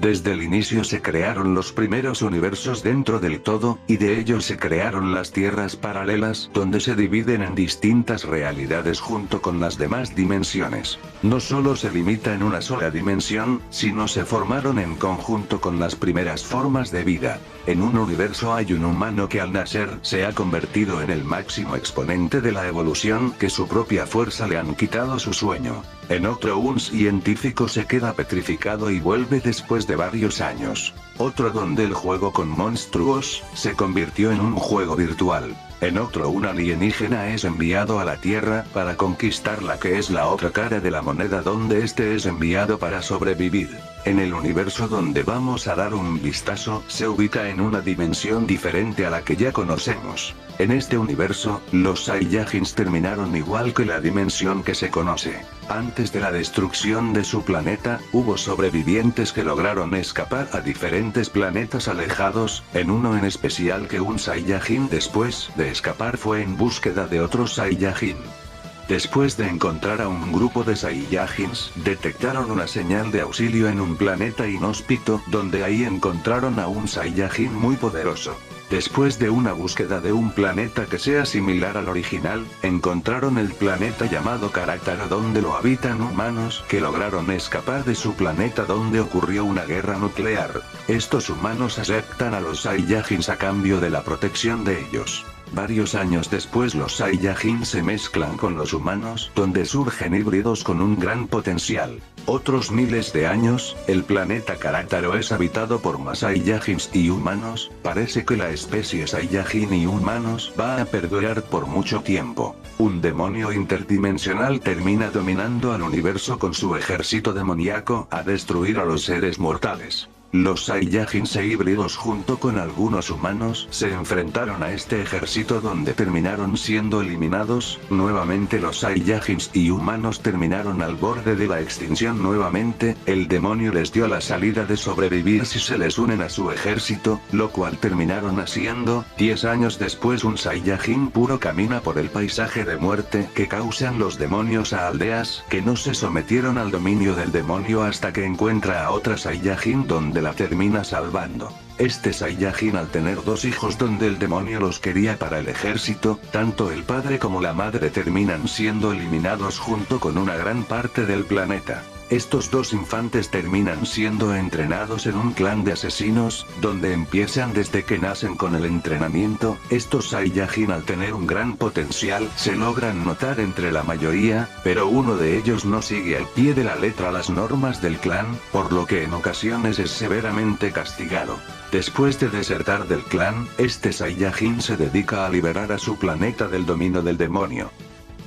Desde el inicio se crearon los primeros universos dentro del todo, y de ellos se crearon las tierras paralelas, donde se dividen en distintas realidades junto con las demás dimensiones. No solo se limita en una sola dimensión, sino se formaron en conjunto con las primeras formas de vida. En un universo hay un humano que al nacer se ha convertido en el máximo exponente de la evolución, que su propia fuerza le han quitado su sueño. En otro un científico se queda petrificado y vuelve después de varios años. Otro donde el juego con monstruos se convirtió en un juego virtual. En otro un alienígena es enviado a la Tierra para conquistar la que es la otra cara de la moneda, donde este es enviado para sobrevivir. En el universo donde vamos a dar un vistazo, se ubica en una dimensión diferente a la que ya conocemos. En este universo, los Saiyajins terminaron igual que la dimensión que se conoce. Antes de la destrucción de su planeta, hubo sobrevivientes que lograron escapar a diferentes planetas alejados, en uno en especial que un Saiyajin después de escapar fue en búsqueda de otro Saiyajin. Después de encontrar a un grupo de Saiyajins, detectaron una señal de auxilio en un planeta inhóspito, donde ahí encontraron a un Saiyajin muy poderoso. Después de una búsqueda de un planeta que sea similar al original, encontraron el planeta llamado Karataro, donde lo habitan humanos que lograron escapar de su planeta donde ocurrió una guerra nuclear. Estos humanos aceptan a los Saiyajins a cambio de la protección de ellos. Varios años después los Saiyajin se mezclan con los humanos, donde surgen híbridos con un gran potencial. Otros miles de años, el planeta Karataro es habitado por más Saiyajins y humanos. Parece que la especie Saiyajin y humanos va a perdurar por mucho tiempo. Un demonio interdimensional termina dominando al universo con su ejército demoníaco a destruir a los seres mortales. Los Saiyajins e híbridos junto con algunos humanos se enfrentaron a este ejército donde terminaron siendo eliminados. Nuevamente los Saiyajins y humanos terminaron al borde de la extinción nuevamente. El demonio les dio la salida de sobrevivir si se les unen a su ejército, lo cual terminaron haciendo. 10 años después un Saiyajin puro camina por el paisaje de muerte que causan los demonios a aldeas que no se sometieron al dominio del demonio hasta que encuentra a otra Saiyajin donde la termina salvando. Este Saiyajin al tener dos hijos donde el demonio los quería para el ejército, tanto el padre como la madre terminan siendo eliminados junto con una gran parte del planeta. Estos dos infantes terminan siendo entrenados en un clan de asesinos, donde empiezan desde que nacen con el entrenamiento. Estos Saiyajin al tener un gran potencial se logran notar entre la mayoría, pero uno de ellos no sigue al pie de la letra las normas del clan, por lo que en ocasiones es severamente castigado. Después de desertar del clan, este Saiyajin se dedica a liberar a su planeta del dominio del demonio.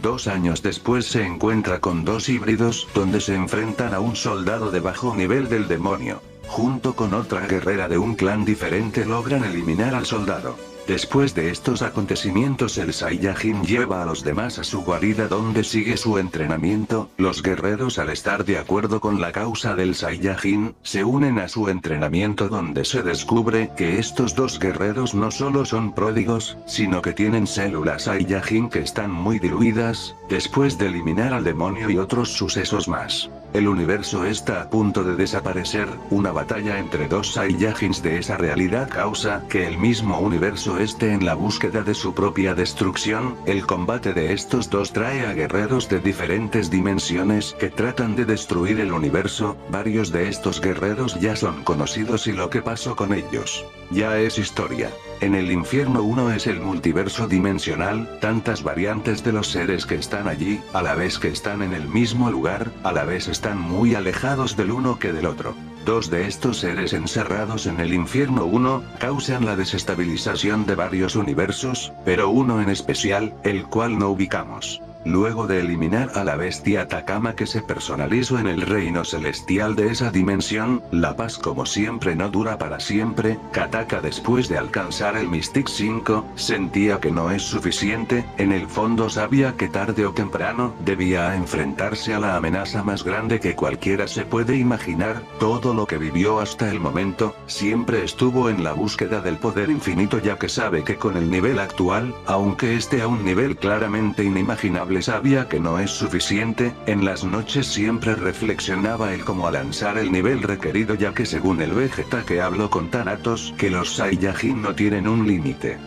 2 años después se encuentra con dos híbridos, donde se enfrentan a un soldado de bajo nivel del demonio. Junto con otra guerrera de un clan diferente logran eliminar al soldado. Después de estos acontecimientos el Saiyajin lleva a los demás a su guarida donde sigue su entrenamiento. Los guerreros al estar de acuerdo con la causa del Saiyajin, se unen a su entrenamiento donde se descubre que estos dos guerreros no solo son pródigos, sino que tienen células Saiyajin que están muy diluidas, después de eliminar al demonio y otros sucesos más. El universo está a punto de desaparecer. Una batalla entre dos Saiyajins de esa realidad causa que el mismo universo esté en la búsqueda de su propia destrucción. El combate de estos dos trae a guerreros de diferentes dimensiones que tratan de destruir el universo. Varios de estos guerreros ya son conocidos y lo que pasó con ellos ya es historia. En el infierno 1 es el multiverso dimensional, tantas variantes de los seres que están allí, a la vez que están en el mismo lugar, a la vez están muy alejados del uno que del otro. Dos de estos seres encerrados en el infierno 1, causan la desestabilización de varios universos, pero uno en especial, el cual no ubicamos. Luego de eliminar a la bestia Takama que se personalizó en el reino celestial de esa dimensión, la paz como siempre no dura para siempre. Kataka después de alcanzar el Mystic 5, sentía que no es suficiente, en el fondo sabía que tarde o temprano, debía enfrentarse a la amenaza más grande que cualquiera se puede imaginar. Todo lo que vivió hasta el momento, siempre estuvo en la búsqueda del poder infinito ya que sabe que con el nivel actual, aunque esté a un nivel claramente inimaginable innombrable sabía que no es suficiente, en las noches siempre reflexionaba el cómo alcanzar el nivel requerido, ya que según el Vegeta que habló con Thanatos, que los Saiyajin no tienen un límite.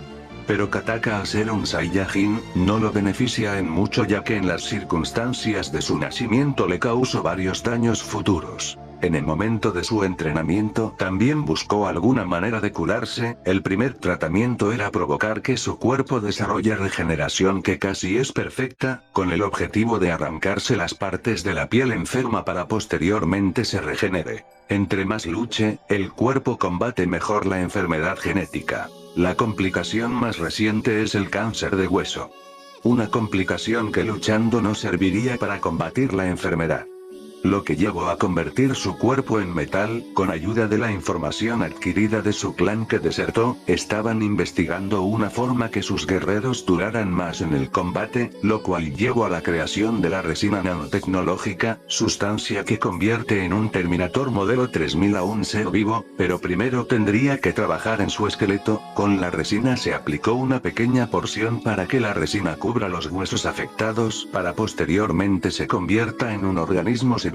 Pero Kataka, al ser un Saiyajin, no lo beneficia en mucho, ya que en las circunstancias de su nacimiento le causó varios daños futuros. En el momento de su entrenamiento también buscó alguna manera de curarse. El primer tratamiento era provocar que su cuerpo desarrolle regeneración, que casi es perfecta, con el objetivo de arrancarse las partes de la piel enferma para posteriormente se regenere. Entre más luche, el cuerpo combate mejor la enfermedad genética. La complicación más reciente es el cáncer de hueso. Una complicación que luchando no serviría para combatir la enfermedad. Lo que llevó a convertir su cuerpo en metal. Con ayuda de la información adquirida de su clan que desertó, estaban investigando una forma que sus guerreros duraran más en el combate, lo cual llevó a la creación de la resina nanotecnológica, sustancia que convierte en un Terminator modelo 3000 a un ser vivo, pero primero tendría que trabajar en su esqueleto. Con la resina se aplicó una pequeña porción para que la resina cubra los huesos afectados, para posteriormente se convierta en un organismo cibernético.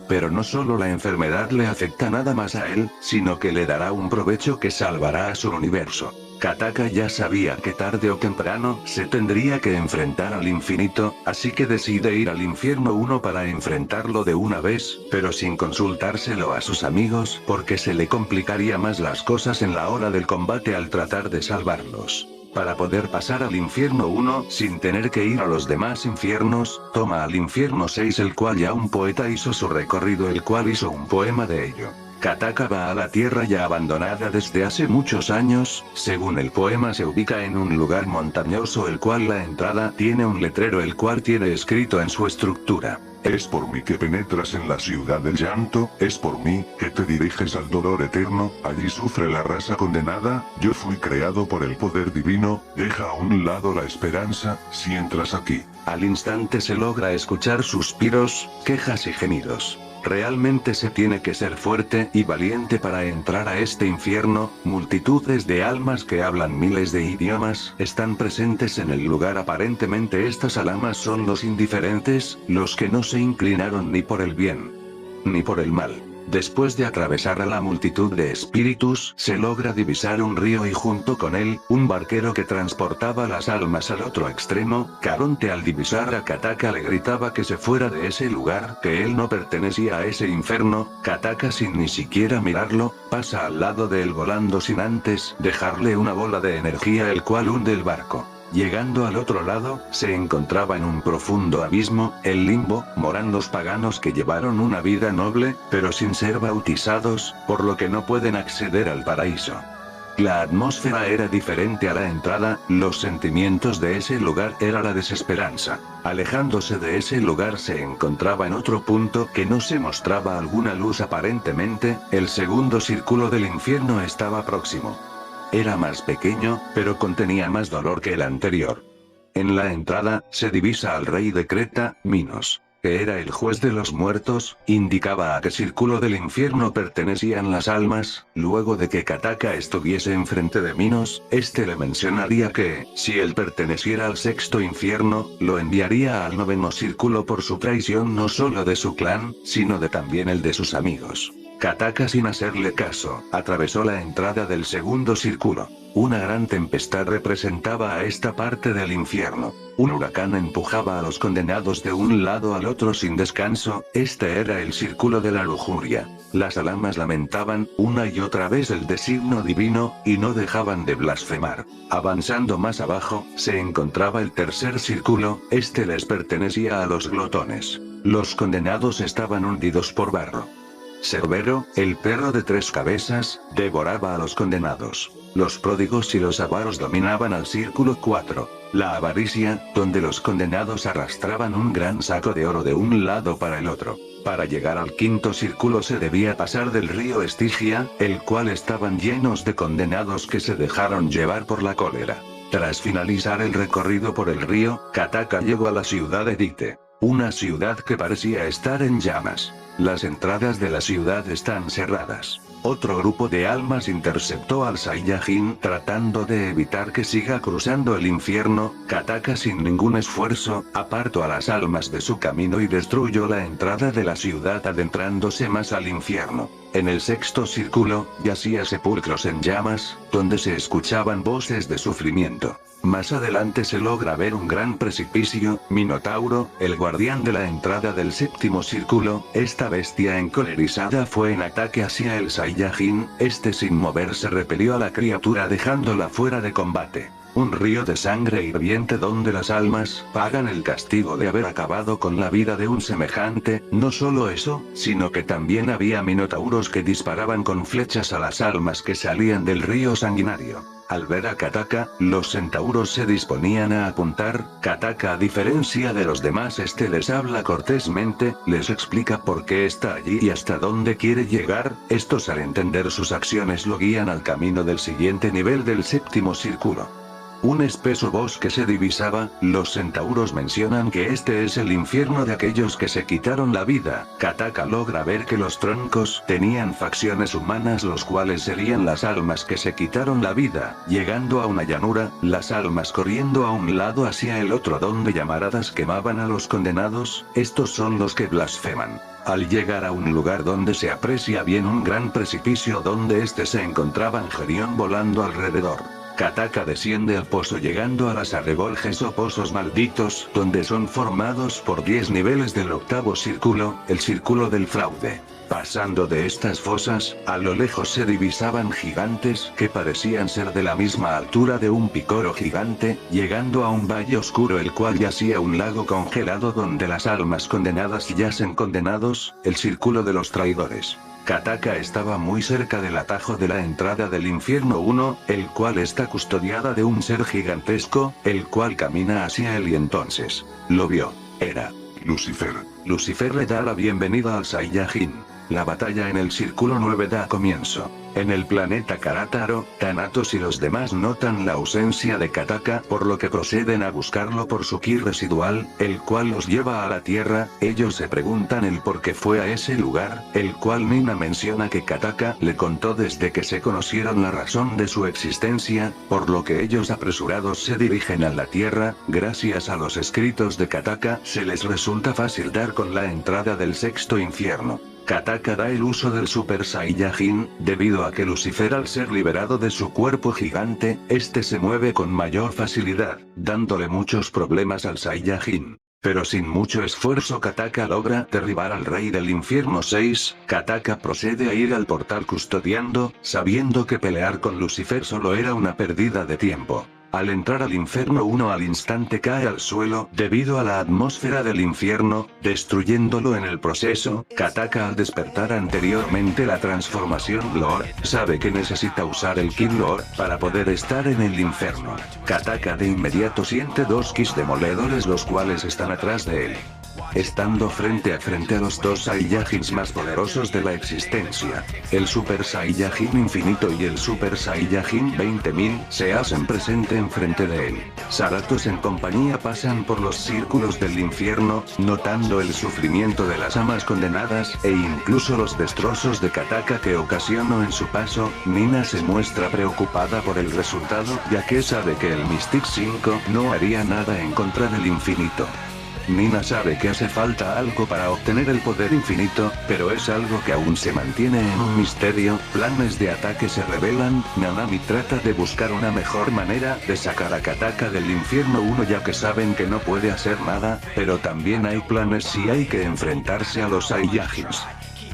Pero no solo la enfermedad le afecta nada más a él, sino que le dará un provecho que salvará a su universo. Kataka ya sabía que tarde o temprano se tendría que enfrentar al infinito, así que decide ir al infierno 1 para enfrentarlo de una vez, pero sin consultárselo a sus amigos, porque se le complicaría más las cosas en la hora del combate al tratar de salvarlos. Para poder pasar al infierno 1 sin tener que ir a los demás infiernos, toma al infierno 6, el cual ya un poeta hizo su recorrido, el cual hizo un poema de ello. Kataka va a la tierra ya abandonada desde hace muchos años. Según el poema se ubica en un lugar montañoso, el cual la entrada tiene un letrero, el cual tiene escrito en su estructura: es por mí que penetras en la ciudad del llanto, es por mí que te diriges al dolor eterno, allí sufre la raza condenada, yo fui creado por el poder divino, deja a un lado la esperanza, si entras aquí. Al instante se logra escuchar suspiros, quejas y gemidos. Realmente se tiene que ser fuerte y valiente para entrar a este infierno. Multitudes de almas que hablan miles de idiomas están presentes en el lugar. Aparentemente estas almas son los indiferentes, los que no se inclinaron ni por el bien ni por el mal. Después de atravesar a la multitud de espíritus, se logra divisar un río y junto con él, un barquero que transportaba las almas al otro extremo. Caronte, al divisar a Kataka, le gritaba que se fuera de ese lugar, que él no pertenecía a ese infierno. Kataka, sin ni siquiera mirarlo, pasa al lado de él volando sin antes dejarle una bola de energía, el cual hunde el barco. Llegando al otro lado, se encontraba en un profundo abismo, el limbo, morandos paganos que llevaron una vida noble, pero sin ser bautizados, por lo que no pueden acceder al paraíso. La atmósfera era diferente a la entrada, los sentimientos de ese lugar era la desesperanza. Alejándose de ese lugar se encontraba en otro punto que no se mostraba alguna luz aparentemente. El segundo círculo del infierno estaba próximo. Era más pequeño, pero contenía más dolor que el anterior. En la entrada, se divisa al rey de Creta, Minos, que era el juez de los muertos. Indicaba a qué círculo del infierno pertenecían las almas. Luego de que Kataka estuviese enfrente de Minos, este le mencionaría que, si él perteneciera al sexto infierno, lo enviaría al noveno círculo por su traición, no solo de su clan, sino de también el de sus amigos. Kataka, sin hacerle caso, atravesó la entrada del segundo círculo. Una gran tempestad representaba a esta parte del infierno. Un huracán empujaba a los condenados de un lado al otro sin descanso. Este era el círculo de la lujuria. Las almas lamentaban una y otra vez el designio divino, y no dejaban de blasfemar. Avanzando más abajo, se encontraba el tercer círculo. Este les pertenecía a los glotones. Los condenados estaban hundidos por barro. Cerbero, el perro de 3 cabezas, devoraba a los condenados. Los pródigos y los avaros dominaban al círculo 4. La avaricia, donde los condenados arrastraban un gran saco de oro de un lado para el otro. Para llegar al quinto círculo se debía pasar del río Estigia, el cual estaban llenos de condenados que se dejaron llevar por la cólera. Tras finalizar el recorrido por el río, Kataka llegó a la ciudad de Dicte. Una ciudad que parecía estar en llamas. Las entradas de la ciudad están cerradas. Otro grupo de almas interceptó al Saiyajin tratando de evitar que siga cruzando el infierno. Kataka sin ningún esfuerzo, apartó a las almas de su camino y destruyó la entrada de la ciudad adentrándose más al infierno. En el sexto círculo, yacía sepulcros en llamas, donde se escuchaban voces de sufrimiento. Más adelante se logra ver un gran precipicio. Minotauro, el guardián de la entrada del séptimo círculo, esta bestia encolerizada fue en ataque hacia el Saiyajin, este sin moverse repelió a la criatura dejándola fuera de combate. Un río de sangre hirviente donde las almas pagan el castigo de haber acabado con la vida de un semejante. No solo eso, sino que también había minotauros que disparaban con flechas a las almas que salían del río sanguinario. Al ver a Kataka, los centauros se disponían a apuntar. Kataka, a diferencia de los demás, les habla cortésmente, les explica por qué está allí y hasta dónde quiere llegar. Estos, al entender sus acciones, lo guían al camino del siguiente nivel del séptimo círculo. Un espeso bosque se divisaba. Los centauros mencionan que este es el infierno de aquellos que se quitaron la vida. Kataka logra ver que los troncos tenían facciones humanas, los cuales serían las almas que se quitaron la vida. Llegando a una llanura, las almas corriendo a un lado hacia el otro donde llamaradas quemaban a los condenados. Estos son los que blasfeman. Al llegar a un lugar donde se aprecia bien un gran precipicio donde se encontraba Angerión volando alrededor. Kataka desciende al pozo llegando a las arrebolges o pozos malditos, donde son formados por 10 niveles del octavo círculo, el círculo del fraude. Pasando de estas fosas, a lo lejos se divisaban gigantes que parecían ser de la misma altura de un picoro gigante, llegando a un valle oscuro el cual yacía un lago congelado donde las almas condenadas yacen condenados, el círculo de los traidores. Kataka estaba muy cerca del atajo de la entrada del infierno 1, el cual está custodiada de un ser gigantesco, el cual camina hacia él y entonces lo vio. Era Lucifer. Lucifer le da la bienvenida al Saiyajin. La batalla en el círculo 9 da comienzo. En el planeta Karataro, Thanatos y los demás notan la ausencia de Kataka, por lo que proceden a buscarlo por su ki residual, el cual los lleva a la Tierra. Ellos se preguntan el por qué fue a ese lugar, el cual Nina menciona que Kataka le contó desde que se conocieron la razón de su existencia, por lo que ellos apresurados se dirigen a la Tierra. Gracias a los escritos de Kataka, se les resulta fácil dar con la entrada del sexto infierno. Kataka da el uso del Super Saiyajin, debido a que Lucifer, al ser liberado de su cuerpo gigante, se mueve con mayor facilidad, dándole muchos problemas al Saiyajin. Pero sin mucho esfuerzo Kataka logra derribar al rey del infierno 6, Kataka procede a ir al portal custodiando, sabiendo que pelear con Lucifer solo era una pérdida de tiempo. Al entrar al infierno 1 al instante cae al suelo debido a la atmósfera del infierno, destruyéndolo en el proceso. Kataka, al despertar anteriormente la transformación Lord, sabe que necesita usar el Ki Lord para poder estar en el infierno. Kataka de inmediato siente 2 Kis demoledores los cuales están atrás de él. Estando frente a frente a los 2 Saiyajins más poderosos de la existencia, el Super Saiyajin Infinito y el Super Saiyajin 20.000, se hacen presente enfrente de él. Zaratos en compañía pasan por los círculos del infierno, notando el sufrimiento de las almas condenadas, e incluso los destrozos de Kataka que ocasionó en su paso. Nina se muestra preocupada por el resultado, ya que sabe que el Mystic 5 no haría nada en contra del infinito. Nina sabe que hace falta algo para obtener el poder infinito, pero es algo que aún se mantiene en un misterio. Planes de ataque se revelan. Nanami trata de buscar una mejor manera de sacar a Kataka del infierno 1 ya que saben que no puede hacer nada, pero también hay planes si hay que enfrentarse a los Saiyajins.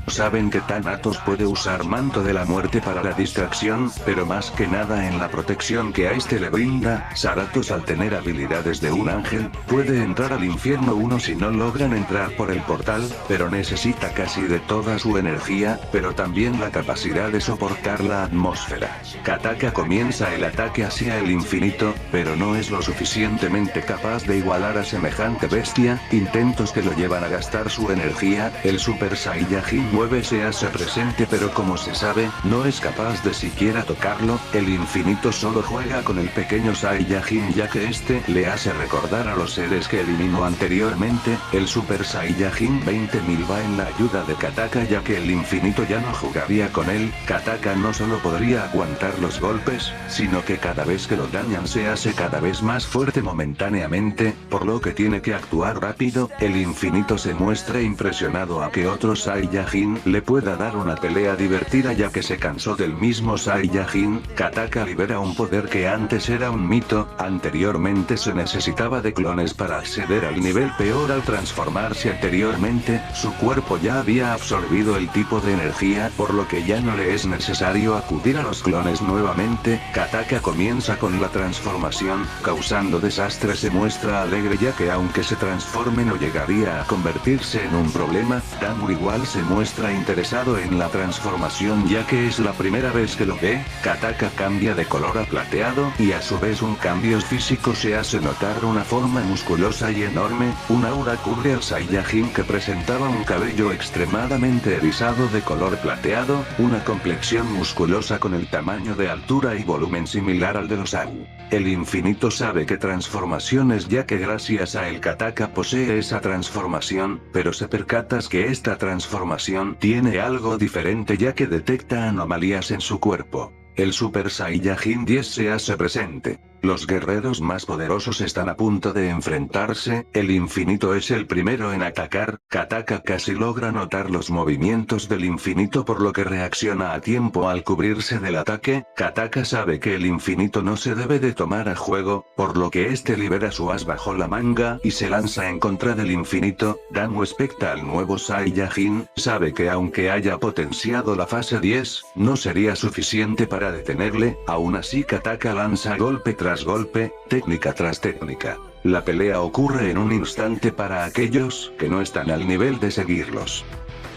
Saben que Thanatos puede usar manto de la muerte para la distracción, pero más que nada en la protección que a le brinda. Zaratos, al tener habilidades de un ángel, puede entrar al infierno 1 si no logran entrar por el portal, pero necesita casi de toda su energía, pero también la capacidad de soportar la atmósfera. Kataka comienza el ataque hacia el infinito, pero no es lo suficientemente capaz de igualar a semejante bestia, intentos que lo llevan a gastar su energía. El Super Saiyajin 9 se hace presente, pero como se sabe, no es capaz de siquiera tocarlo. El infinito solo juega con el pequeño Saiyajin, ya que este le hace recordar a los seres que eliminó anteriormente. El Super Saiyajin 20.000 va en la ayuda de Kataka, ya que el infinito ya no jugaría con él. Kataka no solo podría aguantar los golpes, sino que cada vez que lo dañan se hace cada vez más fuerte momentáneamente, por lo que tiene que actuar rápido. El infinito se muestra impresionado a que otro Saiyajin le pueda dar una pelea divertida, ya que se cansó del mismo Saiyajin. Kataka libera un poder que antes era un mito. Anteriormente se necesitaba de clones para acceder al nivel peor. Al transformarse anteriormente, su cuerpo ya había absorbido el tipo de energía, por lo que ya no le es necesario acudir a los clones nuevamente. Kataka comienza con la transformación, causando desastre. Se muestra alegre, ya que aunque se transforme no llegaría a convertirse en un problema. Damu igual se muestra interesado en la transformación, ya que es la primera vez que lo ve. Kataka cambia de color a plateado, y a su vez un cambio físico se hace notar: una forma musculosa y enorme. Un aura cubre al Saiyajin, que presentaba un cabello extremadamente erizado de color plateado, una complexión musculosa con el tamaño de altura y volumen similar al de los Agu. El infinito sabe qué transformación es, ya que gracias a él Kataka posee esa transformación, pero se percata que esta transformación tiene algo diferente, ya que detecta anomalías en su cuerpo. El Super Saiyajin 10 se hace presente. Los guerreros más poderosos están a punto de enfrentarse. El infinito es el primero en atacar. Kataka casi logra notar los movimientos del infinito, por lo que reacciona a tiempo al cubrirse del ataque. Kataka sabe que el infinito no se debe de tomar a juego, por lo que este libera su as bajo la manga y se lanza en contra del infinito. Damu expecta al nuevo Saiyajin. Sabe que aunque haya potenciado la fase 10, no sería suficiente para detenerle. Aún así Kataka lanza golpe tras golpe, técnica tras técnica. La pelea ocurre en un instante para aquellos que no están al nivel de seguirlos.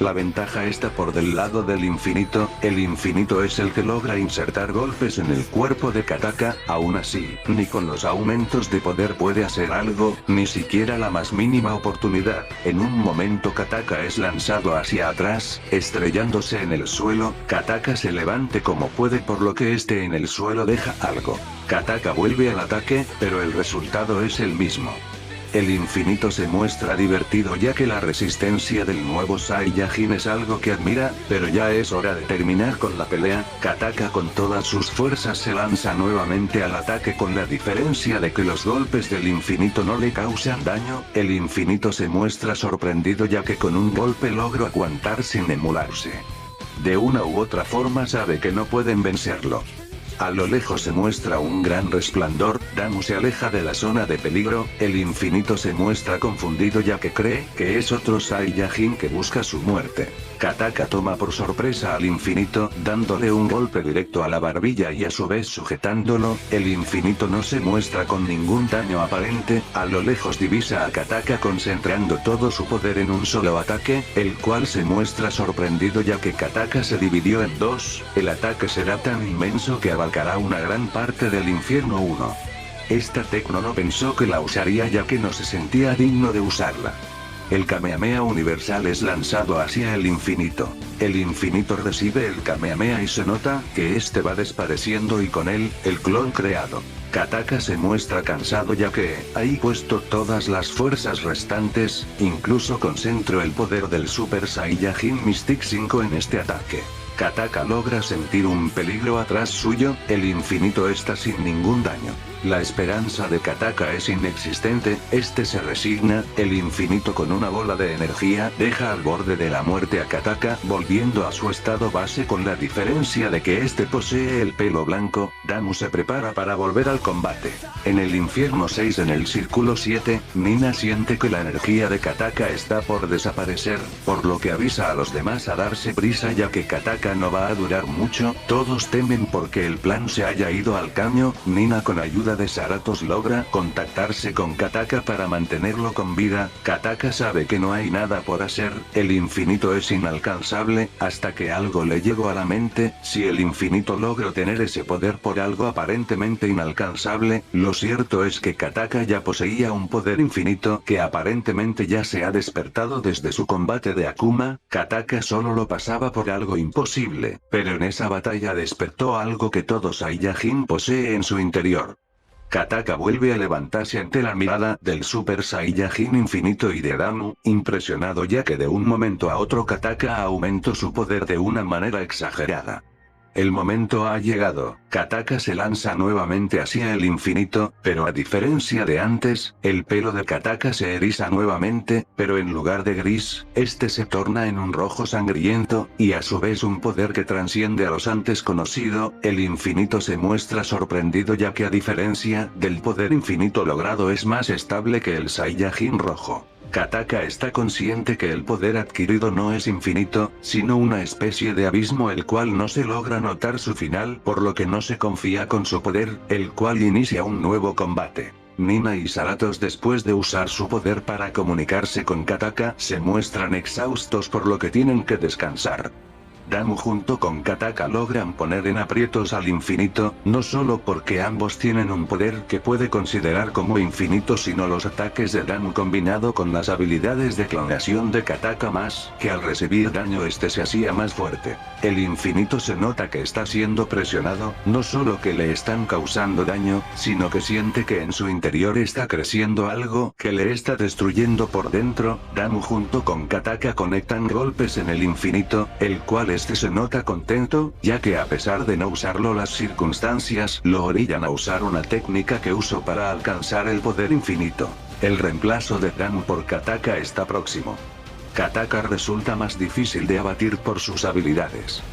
La ventaja está por del lado del infinito. El infinito es el que logra insertar golpes en el cuerpo de Kataka. Aún así, ni con los aumentos de poder puede hacer algo, ni siquiera la más mínima oportunidad. En un momento Kataka es lanzado hacia atrás, estrellándose en el suelo. Kataka se levante como puede, por lo que este en el suelo deja algo. Kataka vuelve al ataque, pero el resultado es el mismo. El infinito se muestra divertido, ya que la resistencia del nuevo Saiyajin es algo que admira, pero ya es hora de terminar con la pelea. Kataka con todas sus fuerzas se lanza nuevamente al ataque, con la diferencia de que los golpes del infinito no le causan daño. El infinito se muestra sorprendido, ya que con un golpe logró aguantar sin emularse. De una u otra forma sabe que no pueden vencerlo. A lo lejos se muestra un gran resplandor. Damu se aleja de la zona de peligro. El infinito se muestra confundido, ya que cree que es otro Saiyajin que busca su muerte. Kataka toma por sorpresa al infinito, dándole un golpe directo a la barbilla y a su vez sujetándolo. El infinito no se muestra con ningún daño aparente. A lo lejos divisa a Kataka concentrando todo su poder en un solo ataque, el cual se muestra sorprendido, ya que Kataka se dividió en dos. El ataque será tan inmenso que abarcará una gran parte del infierno 1. Esta Tecno no pensó que la usaría, ya que no se sentía digno de usarla. El Kamehameha universal es lanzado hacia el infinito. El infinito recibe el Kamehameha y se nota que este va desapareciendo, y con él, el clon creado. Kataka se muestra cansado, ya que ha puesto todas las fuerzas restantes, incluso concentró el poder del Super Saiyajin Mystic 5 en este ataque. Kataka logra sentir un peligro atrás suyo. El infinito está sin ningún daño. La esperanza de Kataka es inexistente. Este se resigna. El infinito, con una bola de energía, deja al borde de la muerte a Kataka, volviendo a su estado base, con la diferencia de que este posee el pelo blanco. Damu se prepara para volver al combate. En el infierno 6, en el círculo 7, Nina siente que la energía de Kataka está por desaparecer, por lo que avisa a los demás a darse prisa, ya que Kataka no va a durar mucho. Todos temen porque el plan se haya ido al caño. Nina, con ayuda ayuda de Zaratos logra contactarse con Kataka para mantenerlo con vida. Kataka sabe que no hay nada por hacer, el infinito es inalcanzable, hasta que algo le llegó a la mente: si el infinito logra tener ese poder por algo aparentemente inalcanzable, lo cierto es que Kataka ya poseía un poder infinito que aparentemente ya se ha despertado desde su combate de Akuma. Kataka solo lo pasaba por algo imposible, pero en esa batalla despertó algo que todo Saiyajin posee en su interior. Kataka vuelve a levantarse ante la mirada del Super Saiyajin infinito y de Damu, impresionado ya que de un momento a otro Kataka aumentó su poder de una manera exagerada. El momento ha llegado, Kataka se lanza nuevamente hacia el infinito, pero a diferencia de antes, el pelo de Kataka se eriza nuevamente, pero en lugar de gris, este se torna en un rojo sangriento, y a su vez un poder que trasciende a los antes conocido. El infinito se muestra sorprendido ya que a diferencia del poder infinito logrado es más estable que el Saiyajin rojo. Kataka está consciente que el poder adquirido no es infinito, sino una especie de abismo el cual no se logra notar su final, por lo que no se confía con su poder, el cual inicia un nuevo combate. Nina y Zaratos, después de usar su poder para comunicarse con Kataka, se muestran exhaustos por lo que tienen que descansar. Damu junto con Kataka logran poner en aprietos al infinito, no solo porque ambos tienen un poder que puede considerar como infinito, sino los ataques de Damu combinado con las habilidades de clonación de Kataka, más que al recibir daño este se hacía más fuerte. El infinito se nota que está siendo presionado, no solo que le están causando daño, sino que siente que en su interior está creciendo algo que le está destruyendo por dentro. Damu junto con Kataka conectan golpes en el infinito, el cual este se nota contento, ya que a pesar de no usarlo las circunstancias lo orillan a usar una técnica que usó para alcanzar el poder infinito. El reemplazo de Damu por Kataka está próximo. Kataka resulta más difícil de abatir por sus habilidades.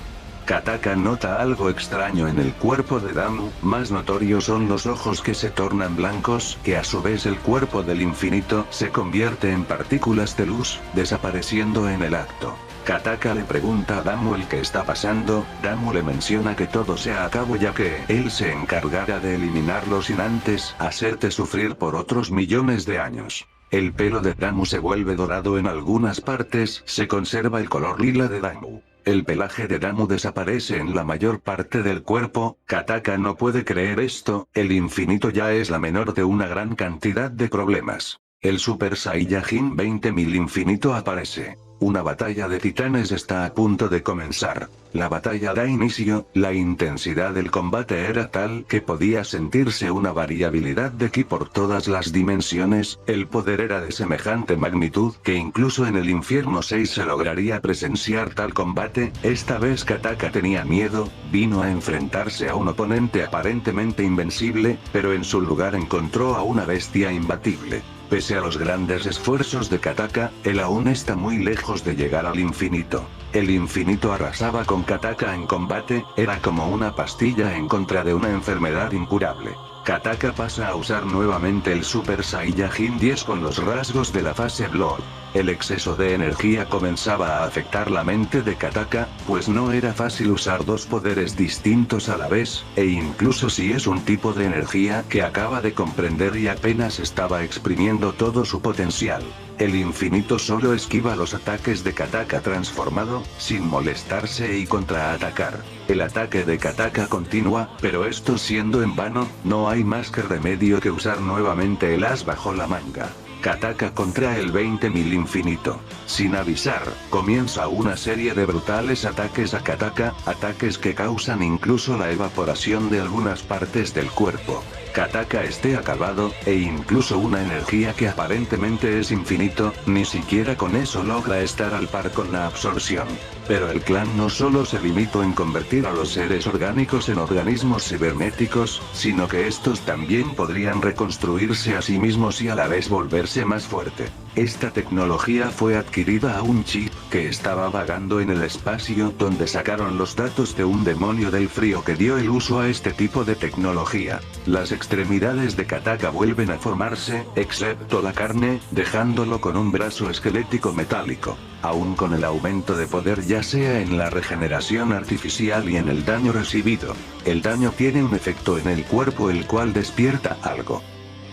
Kataka nota algo extraño en el cuerpo de Damu, más notorios son los ojos que se tornan blancos, que a su vez el cuerpo del infinito se convierte en partículas de luz, desapareciendo en el acto. Kataka le pregunta a Damu el que está pasando. Damu le menciona que todo se acabó ya que él se encargará de eliminarlo sin antes hacerte sufrir por otros millones de años. El pelo de Damu se vuelve dorado en algunas partes, se conserva el color lila de Damu. El pelaje de Damu desaparece en la mayor parte del cuerpo. Kataka no puede creer esto, el infinito ya es la menor de una gran cantidad de problemas. El Super Saiyajin 20.000 infinito aparece. Una batalla de titanes está a punto de comenzar. La batalla da inicio, la intensidad del combate era tal que podía sentirse una variabilidad de ki por todas las dimensiones, el poder era de semejante magnitud que incluso en el infierno 6 se lograría presenciar tal combate. Esta vez Kataka tenía miedo, vino a enfrentarse a un oponente aparentemente invencible, pero en su lugar encontró a una bestia imbatible. Pese a los grandes esfuerzos de Kataka, él aún está muy lejos de llegar al infinito. El infinito arrasaba con Kataka en combate, era como una pastilla en contra de una enfermedad incurable. Kataka pasa a usar nuevamente el Super Saiyajin 10 con los rasgos de la fase Blood. El exceso de energía comenzaba a afectar la mente de Kataka, pues no era fácil usar dos poderes distintos a la vez, e incluso si es un tipo de energía que acaba de comprender y apenas estaba exprimiendo todo su potencial. El infinito solo esquiva los ataques de Kataka transformado, sin molestarse y contraatacar. El ataque de Kataka continúa, pero esto siendo en vano, no hay más que remedio que usar nuevamente el as bajo la manga. Kataka contra el 20.000 infinito. Sin avisar, comienza una serie de brutales ataques a Kataka, ataques que causan incluso la evaporación de algunas partes del cuerpo. Kataka esté acabado, e incluso una energía que aparentemente es infinito, ni siquiera con eso logra estar al par con la absorción. Pero el clan no solo se limitó en convertir a los seres orgánicos en organismos cibernéticos, sino que estos también podrían reconstruirse a sí mismos y a la vez volverse más fuerte. Esta tecnología fue adquirida a un chip que estaba vagando en el espacio, donde sacaron los datos de un demonio del frío que dio el uso a este tipo de tecnología. Las extremidades de Kataka vuelven a formarse, excepto la carne, dejándolo con un brazo esquelético metálico. Aún con el aumento de poder, ya sea en la regeneración artificial y en el daño recibido, el daño tiene un efecto en el cuerpo el cual despierta algo.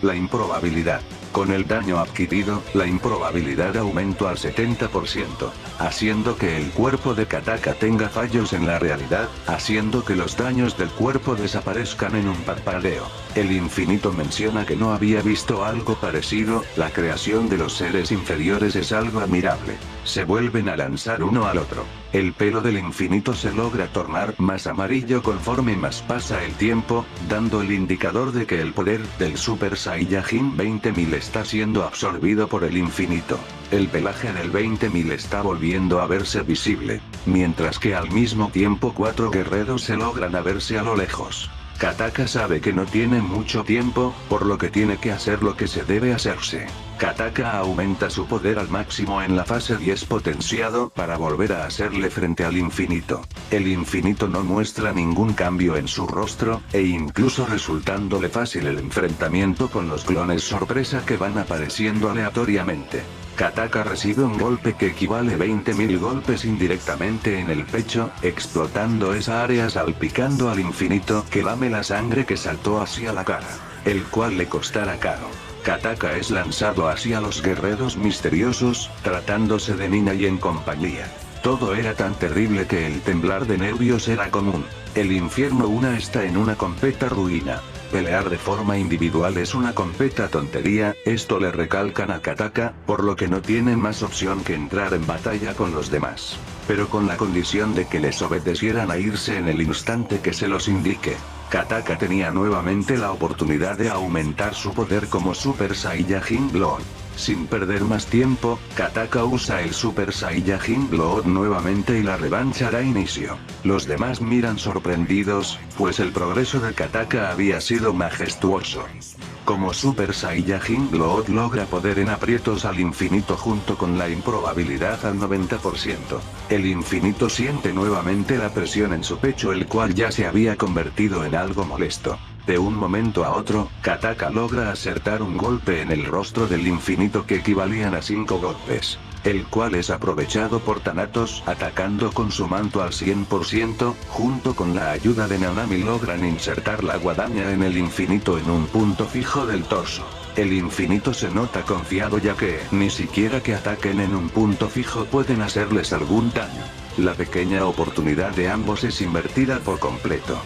La improbabilidad. Con el daño adquirido, la improbabilidad aumentó al 70%, haciendo que el cuerpo de Kataka tenga fallos en la realidad, haciendo que los daños del cuerpo desaparezcan en un parpadeo. El infinito menciona que no había visto algo parecido, la creación de los seres inferiores es algo admirable. Se vuelven a lanzar uno al otro. El pelo del infinito se logra tornar más amarillo conforme más pasa el tiempo, dando el indicador de que el poder del Super Saiyajin 20.000 está siendo absorbido por el infinito. El pelaje del 20.000 está volviendo a verse visible, mientras que al mismo tiempo 4 guerreros se logran a verse a lo lejos. Kataka sabe que no tiene mucho tiempo, por lo que tiene que hacer lo que se debe hacerse. Kataka aumenta su poder al máximo en la fase 10 potenciado para volver a hacerle frente al infinito. El infinito no muestra ningún cambio en su rostro, e incluso resultándole fácil el enfrentamiento con los clones sorpresa que van apareciendo aleatoriamente. Kataka recibe un golpe que equivale a 20.000 golpes indirectamente en el pecho, explotando esa área salpicando al infinito que lame la sangre que saltó hacia la cara, el cual le costará caro. Kataka es lanzado hacia los guerreros misteriosos, tratándose de Nina y en compañía. Todo era tan terrible que el temblar de nervios era común. El infierno 1 está en una completa ruina. Pelear de forma individual es una completa tontería, esto le recalcan a Kataka, por lo que no tienen más opción que entrar en batalla con los demás. Pero con la condición de que les obedecieran a irse en el instante que se los indique. Kataka tenía nuevamente la oportunidad de aumentar su poder como Super Saiyajin Blood. Sin perder más tiempo, Kataka usa el Super Saiyajin Blood nuevamente y la revancha dará inicio. Los demás miran sorprendidos, pues el progreso de Kataka había sido majestuoso. Como Super Saiyajin Blood logra poder en aprietos al infinito junto con la improbabilidad al 90%. El infinito siente nuevamente la presión en su pecho, el cual ya se había convertido en algo molesto. De un momento a otro, Kataka logra acertar un golpe en el rostro del infinito que equivalían a 5 golpes, el cual es aprovechado por Thanatos atacando con su manto al 100%, junto con la ayuda de Nanami logran insertar la guadaña en el infinito en un punto fijo del torso. El infinito se nota confiado ya que, ni siquiera que ataquen en un punto fijo pueden hacerles algún daño. La pequeña oportunidad de ambos es invertida por completo.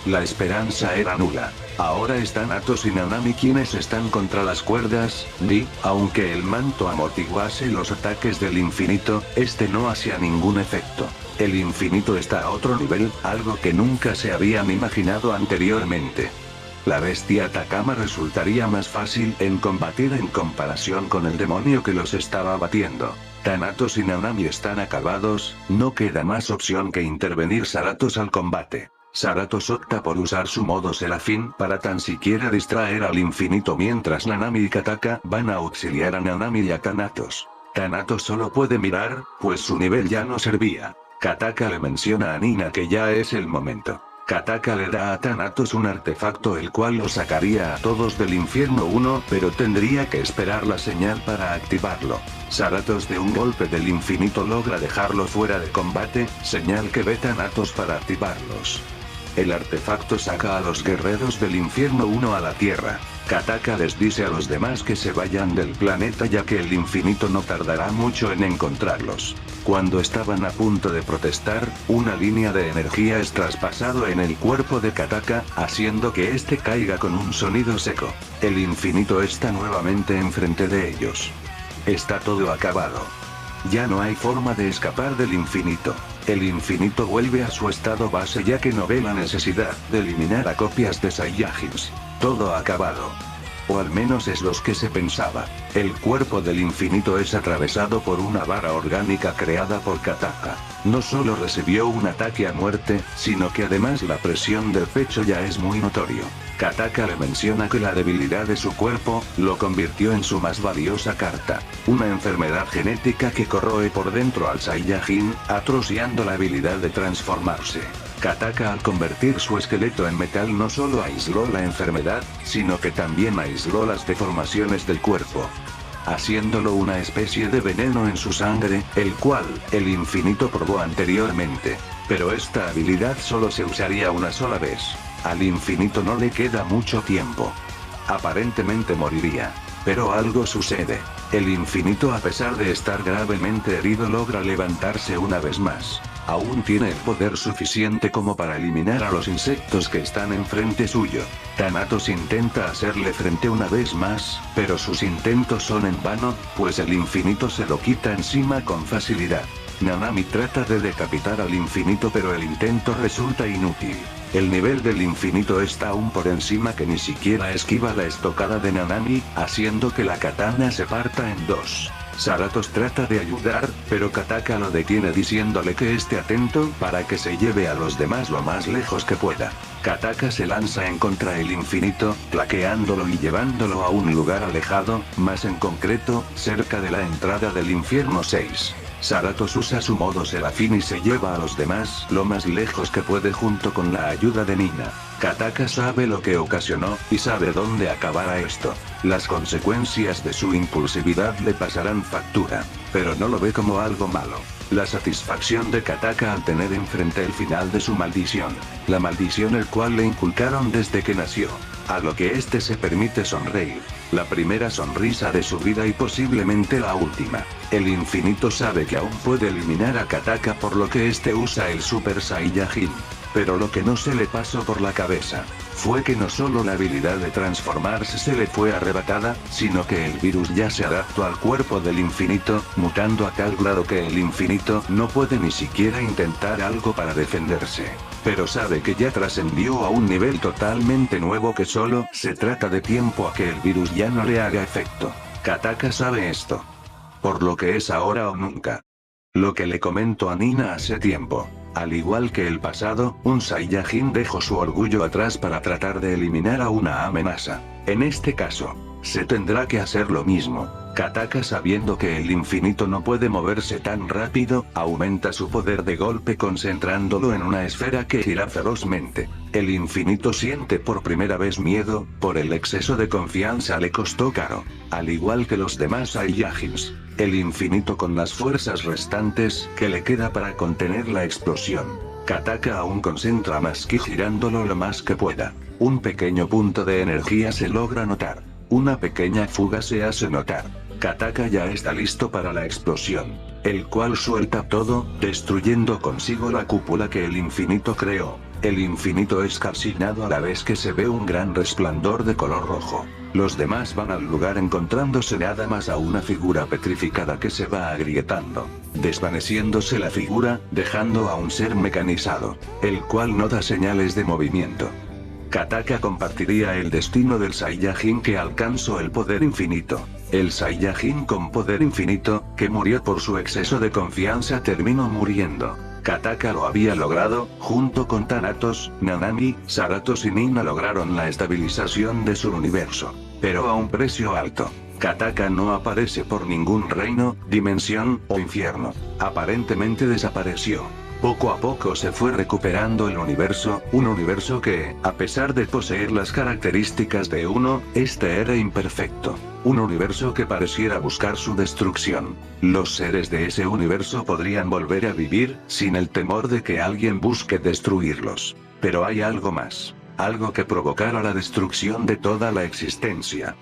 La esperanza era nula. Ahora están Thanatos y Nanami quienes están contra las cuerdas, y, aunque el manto amortiguase los ataques del infinito, este no hacía ningún efecto. El infinito está a otro nivel, algo que nunca se habían imaginado anteriormente. La bestia Takama resultaría más fácil en combatir en comparación con el demonio que los estaba batiendo. Thanatos y Nanami están acabados, no queda más opción que intervenir Zaratos al combate. Zaratos opta por usar su modo Serafín para tan siquiera distraer al infinito mientras Nanami y Kataka van a auxiliar a Nanami y a Thanatos. Thanatos solo puede mirar, pues su nivel ya no servía. Kataka le menciona a Nina que ya es el momento. Kataka le da a Thanatos un artefacto el cual lo sacaría a todos del infierno 1, pero tendría que esperar la señal para activarlo. Zaratos de un golpe del infinito logra dejarlo fuera de combate, señal que ve Thanatos para activarlos. El artefacto saca a los guerreros del infierno 1 a la tierra. Kataka les dice a los demás que se vayan del planeta ya que el infinito no tardará mucho en encontrarlos. Cuando estaban a punto de protestar, una línea de energía es traspasado en el cuerpo de Kataka, haciendo que este caiga con un sonido seco. El infinito está nuevamente enfrente de ellos. Está todo acabado. Ya no hay forma de escapar del infinito. El infinito vuelve a su estado base ya que no ve la necesidad de eliminar a copias de Saiyajins. Todo acabado. O al menos es lo que se pensaba. El cuerpo del infinito es atravesado por una vara orgánica creada por Kataka. No solo recibió un ataque a muerte, sino que además la presión del pecho ya es muy notorio. Kataka le menciona que la debilidad de su cuerpo, lo convirtió en su más valiosa carta. Una enfermedad genética que corroe por dentro al Saiyajin, atrociando la habilidad de transformarse. Kataka al convertir su esqueleto en metal no solo aisló la enfermedad, sino que también aisló las deformaciones del cuerpo, haciéndolo una especie de veneno en su sangre, el cual, el infinito probó anteriormente. Pero esta habilidad solo se usaría una sola vez. Al infinito no le queda mucho tiempo. Aparentemente moriría. Pero algo sucede. El infinito, a pesar de estar gravemente herido, logra levantarse una vez más. Aún tiene el poder suficiente como para eliminar a los insectos que están enfrente suyo. Thanatos intenta hacerle frente una vez más, pero sus intentos son en vano, pues el infinito se lo quita encima con facilidad. Nanami trata de decapitar al infinito, pero el intento resulta inútil. El nivel del infinito está aún por encima, que ni siquiera esquiva la estocada de Nanami, haciendo que la katana se parta en dos. Zaratos trata de ayudar, pero Kataka lo detiene diciéndole que esté atento para que se lleve a los demás lo más lejos que pueda. Kataka se lanza en contra del infinito, plaqueándolo y llevándolo a un lugar alejado, más en concreto, cerca de la entrada del infierno 6. Zaratos usa su modo Serafín y se lleva a los demás lo más lejos que puede junto con la ayuda de Nina. Kataka sabe lo que ocasionó, y sabe dónde acabará esto. Las consecuencias de su impulsividad le pasarán factura, pero no lo ve como algo malo. La satisfacción de Kataka al tener enfrente el final de su maldición. La maldición el cual le inculcaron desde que nació. A lo que este se permite sonreír. La primera sonrisa de su vida y posiblemente la última. El infinito sabe que aún puede eliminar a Kataka, por lo que este usa el Super Saiyajin. Pero lo que no se le pasó por la cabeza fue que no solo la habilidad de transformarse se le fue arrebatada, sino que el virus ya se adaptó al cuerpo del infinito, mutando a tal grado que el infinito no puede ni siquiera intentar algo para defenderse. Pero sabe que ya trascendió a un nivel totalmente nuevo, que solo se trata de tiempo a que el virus ya no le haga efecto. Kataka sabe esto. Por lo que es ahora o nunca. Lo que le comento a Nina hace tiempo. Al igual que el pasado, un Saiyajin dejó su orgullo atrás para tratar de eliminar a una amenaza. En este caso, se tendrá que hacer lo mismo. Kataka, sabiendo que el infinito no puede moverse tan rápido, aumenta su poder de golpe concentrándolo en una esfera que gira ferozmente. El infinito siente por primera vez miedo, por el exceso de confianza le costó caro. Al igual que los demás Saiyajins. El infinito con las fuerzas restantes que le queda para contener la explosión. Kataka aún concentra más ki girándolo lo más que pueda. Un pequeño punto de energía se logra notar. Una pequeña fuga se hace notar. Kataka ya está listo para la explosión, el cual suelta todo, destruyendo consigo la cúpula que el infinito creó. El infinito es calcinado a la vez que se ve un gran resplandor de color rojo. Los demás van al lugar encontrándose nada más a una figura petrificada que se va agrietando, desvaneciéndose la figura, dejando a un ser mecanizado, el cual no da señales de movimiento. Kataka compartiría el destino del Saiyajin que alcanzó el poder infinito. El Saiyajin con poder infinito, que murió por su exceso de confianza, terminó muriendo. Kataka lo había logrado, junto con Thanatos, Nanami, Zaratos y Nina lograron la estabilización de su universo. Pero a un precio alto. Kataka no aparece por ningún reino, dimensión o infierno. Aparentemente desapareció. Poco a poco se fue recuperando el universo, un universo que, a pesar de poseer las características de uno, este era imperfecto. Un universo que pareciera buscar su destrucción. Los seres de ese universo podrían volver a vivir, sin el temor de que alguien busque destruirlos. Pero hay algo más. Algo que provocara la destrucción de toda la existencia.